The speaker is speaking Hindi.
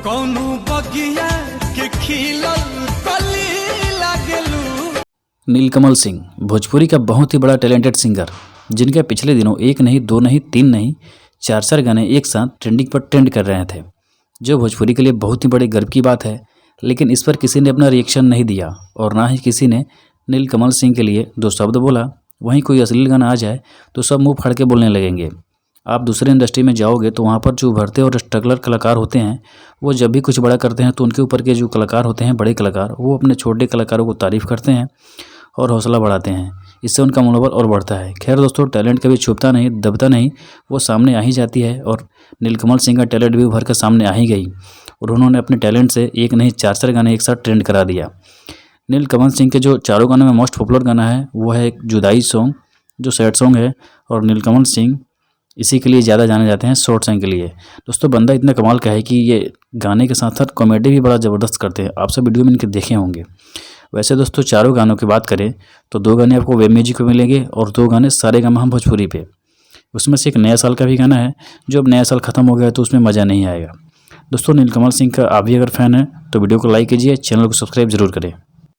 कौनो बगिया के खिलल कली लागलू। नीलकमल सिंह भोजपुरी का बहुत ही बड़ा टैलेंटेड सिंगर, जिनके पिछले दिनों एक नहीं, दो नहीं, तीन नहीं, चार चार गाने एक साथ ट्रेंडिंग पर ट्रेंड कर रहे थे, जो भोजपुरी के लिए बहुत ही बड़े गर्व की बात है। लेकिन इस पर किसी ने अपना रिएक्शन नहीं दिया और ना ही किसी ने नीलकमल सिंह के लिए दो शब्द बोला। वहीं कोई अश्लील गाना आ जाए तो सब मुंह फाड़ के बोलने लगेंगे। आप दूसरे इंडस्ट्री में जाओगे तो वहाँ पर जो उभरते और स्ट्रगलर कलाकार होते हैं, वो जब भी कुछ बड़ा करते हैं तो उनके ऊपर के जो कलाकार होते हैं, बड़े कलाकार, वो अपने छोटे कलाकारों को तारीफ़ करते हैं और हौसला बढ़ाते हैं। इससे उनका मनोबल और बढ़ता है। खैर दोस्तों, टैलेंट कभी छुपता नहीं, दबता नहीं, वो सामने आ ही जाती है और नीलकमल सिंह का टैलेंट भी उभर कर सामने आ ही गई और उन्होंने अपने टैलेंट से एक नहीं चार चार गाने एक साथ ट्रेंड करा दिया। नीलकमल सिंह के जो चारों गानों में मोस्ट पॉपुलर गाना है वो है एक जुदाई सॉन्ग, जो सैड सॉन्ग है, और नीलकमल सिंह इसी के लिए ज़्यादा जाने जाते हैं, शॉर्ट सॉन्ग के लिए। दोस्तों, बंदा इतना कमाल का है कि ये गाने के साथ साथ कॉमेडी भी बड़ा ज़बरदस्त करते हैं। आप सब वीडियो में इनके देखे होंगे। वैसे दोस्तों, चारों गानों की बात करें तो दो गाने आपको वेब म्यूजिक पे मिलेंगे और दो गाने सारेगामा भोजपुरी पे। उसमें से एक नया साल का भी गाना है, जो अब नया साल ख़त्म हो गया तो उसमें मज़ा नहीं आएगा। दोस्तों, नीलकमल सिंह का आप भी अगर फ़ैन है तो वीडियो को लाइक कीजिए, चैनल को सब्सक्राइब जरूर करें।